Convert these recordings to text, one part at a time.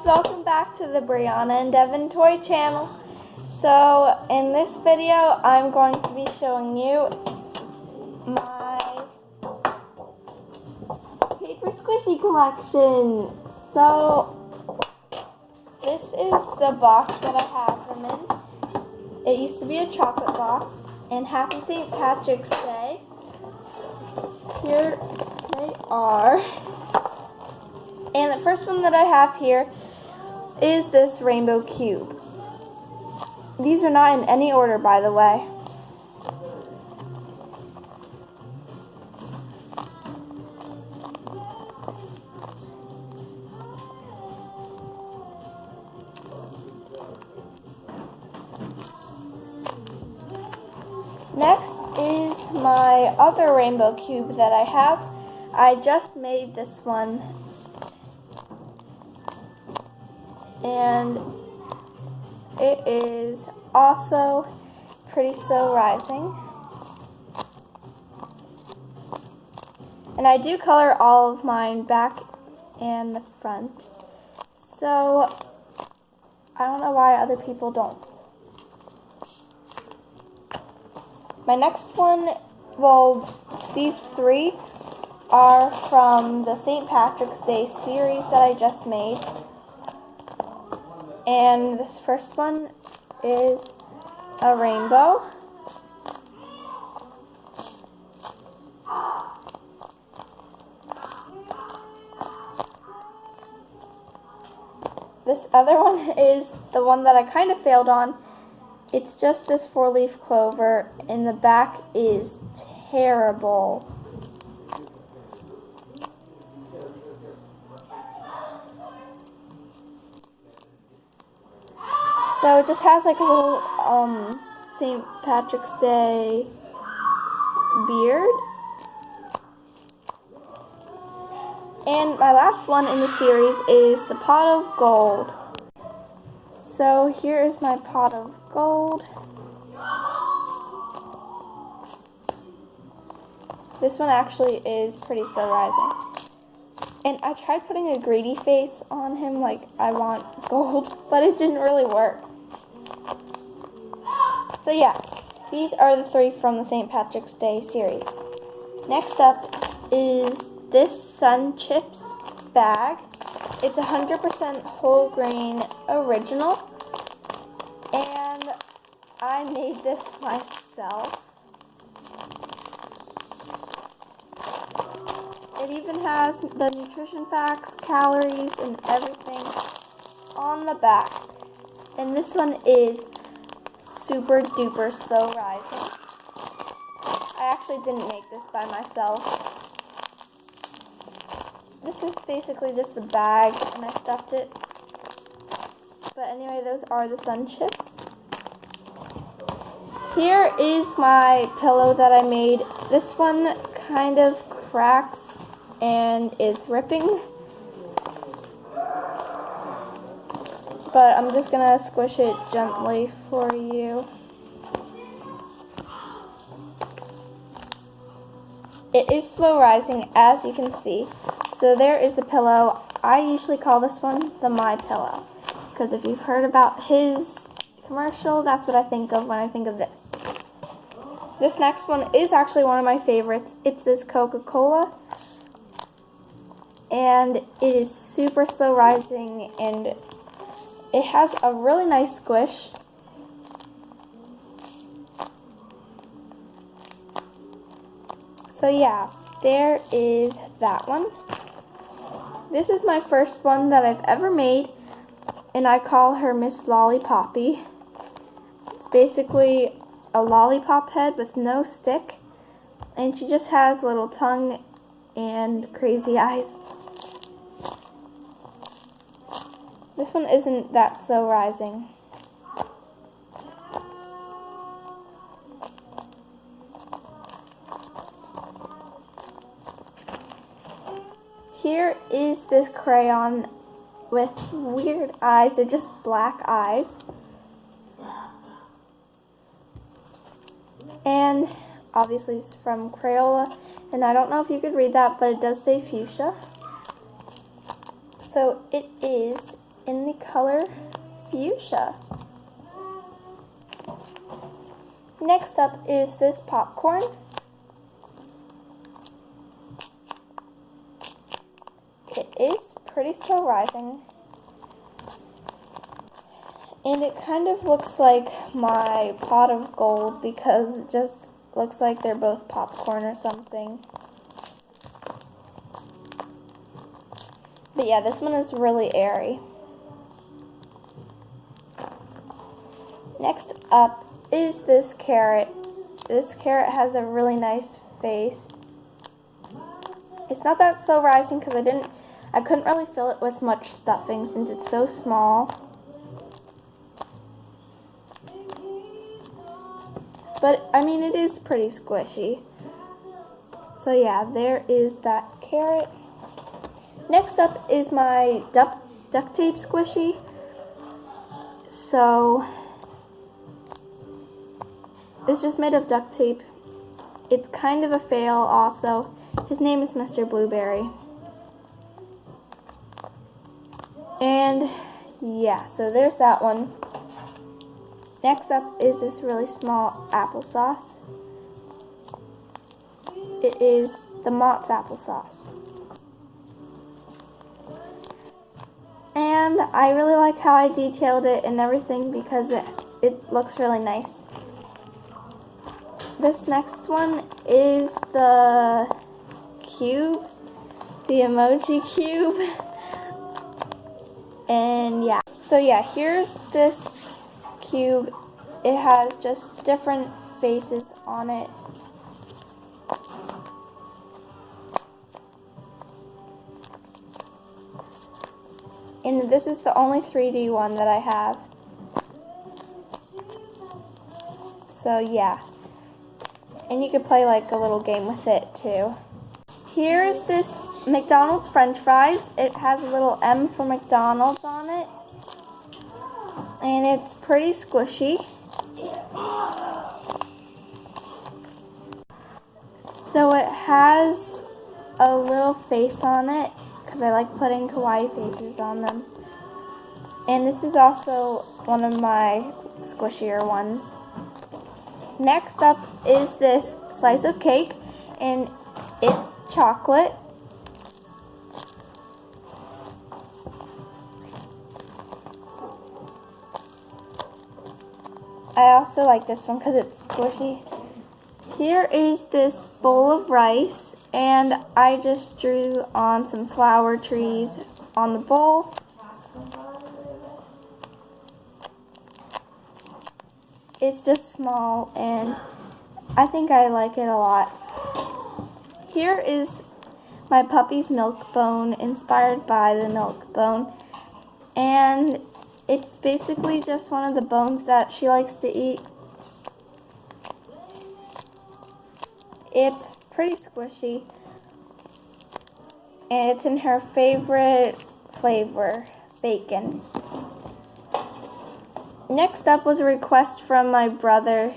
guys, welcome back to the Brianna and Devin Toy Channel. So in this video I'm going to be showing you my paper squishy collection. So this is the box that I have them in. It used to be a chocolate box, and happy St. Patrick's Day. Here they are. And the first one that I have here is this rainbow cube. These are not in any order, by the way. Next is my other rainbow cube that I have. I just made this one, and it is also pretty so rising. And I do color all of mine back and the front, so I don't know why other people don't. My next one, well, these three are from the St. Patrick's Day series that I just made. And this first one is a rainbow. This other one is the one that I kind of failed on. It's just this 4-leaf clover, and the back is terrible. So it just has like a little St. Patrick's Day beard. And my last one in the series is the pot of gold. So here is my pot of gold. This one actually is pretty so rising. And I tried putting a greedy face on him, like I want gold, but it didn't really work. So yeah, these are the three from the St. Patrick's Day series. Next up is this Sun Chips bag. It's 100% whole grain original, and I made this myself. It even has the nutrition facts, calories, and everything on the back. And this one is super duper slow rising. I actually didn't make this by myself. This is basically just the bag, and I stuffed it. But anyway, those are the Sun Chips. Here is my pillow that I made. This one kind of cracks and is ripping. But I'm just going to squish it gently for you. It is slow rising, as you can see. So there is the pillow. I usually call this one the My Pillow, because if you've heard about his commercial, that's what I think of when I think of this. This next one is actually one of my favorites. It's this Coca-Cola, and it is super slow rising, and it has a really nice squish. So yeah, there is that one. This is my first one that I've ever made, and I call her Miss Lollipoppy. It's basically a lollipop head with no stick, and she just has a little tongue and crazy eyes. This one isn't that slow rising. Here is this crayon with weird eyes. They're just black eyes. And obviously it's from Crayola, and I don't know if you could read that, but it does say fuchsia. So it is in the color fuchsia. Next up is this popcorn. It is pretty slow rising. And it kind of looks like my pot of gold because it just looks like they're both popcorn or something. But yeah, this one is really airy. Next up is this carrot. This carrot has a really nice face. It's not that slow rising because I couldn't really fill it with much stuffing since it's so small. But I mean, it is pretty squishy. So yeah, there is that carrot. Next up is my duct tape squishy. So it's just made of duct tape. It's kind of a fail also. His name is Mr. Blueberry. And yeah, so there's that one. Next up is this really small applesauce. It is the Mott's applesauce. And I really like how I detailed it and everything because it looks really nice. This next one is the cube, the emoji cube. And yeah, so yeah, here's this cube. It has just different faces on it. And this is the only 3D one that I have. So yeah. And you could play like a little game with it too. Here's this McDonald's French fries. It has a little M for McDonald's on it. And it's pretty squishy. So it has a little face on it because I like putting kawaii faces on them. And this is also one of my squishier ones. Next up is this slice of cake, and it's chocolate. I also like this one because it's squishy. Here is this bowl of rice, and I just drew on some flower trees on the bowl. It's just small, and I think I like it a lot. Here is my puppy's milk bone, inspired by the milk bone. And it's basically just one of the bones that she likes to eat. It's pretty squishy. And it's in her favorite flavor, bacon. Next up was a request from my brother,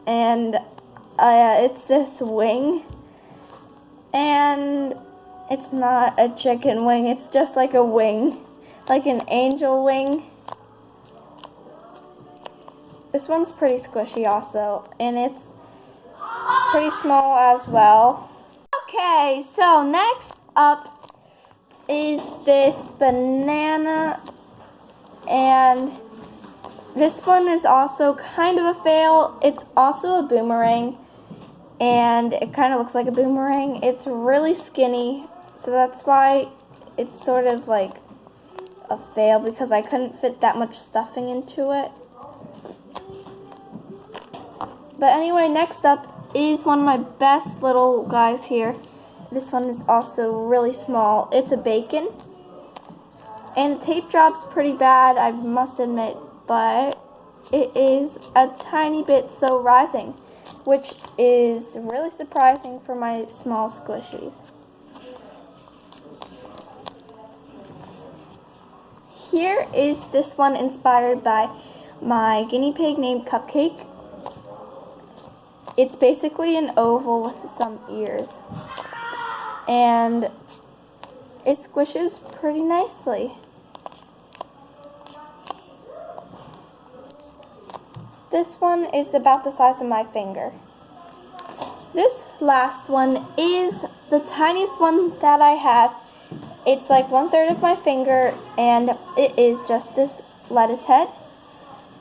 and it's this wing, and it's not a chicken wing, it's just like a wing, like an angel wing. This one's pretty squishy also, and it's pretty small as well. Okay, so next up is this banana, and this one is also kind of a fail. It's also a boomerang, and it kind of looks like a boomerang. It's really skinny, so that's why it's sort of like a fail because I couldn't fit that much stuffing into it. But anyway, next up is one of my best little guys here. This one is also really small. It's a bacon, and the tape drop's pretty bad, I must admit. But it is a tiny bit slow rising, which is really surprising for my small squishies. Here is this one inspired by my guinea pig named Cupcake. It's basically an oval with some ears, and it squishes pretty nicely. This one is about the size of my finger. This last one is the tiniest one that I have. It's like 1/3 of my finger, and it is just this lettuce head.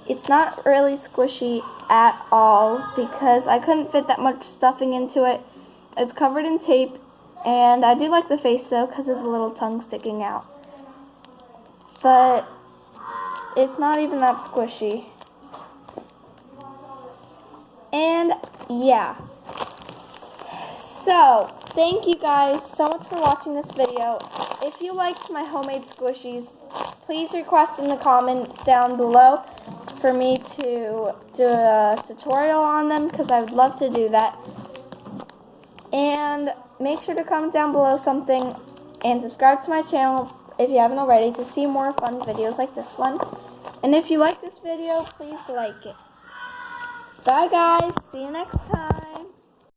It's not really squishy at all because I couldn't fit that much stuffing into it. It's covered in tape, and I do like the face though because of the little tongue sticking out. But it's not even that squishy. And yeah. So, thank you guys so much for watching this video. If you liked my homemade squishies, please request in the comments down below for me to do a tutorial on them because I would love to do that. And make sure to comment down below something and subscribe to my channel if you haven't already to see more fun videos like this one. And if you like this video, please like it. Bye guys, see you next time.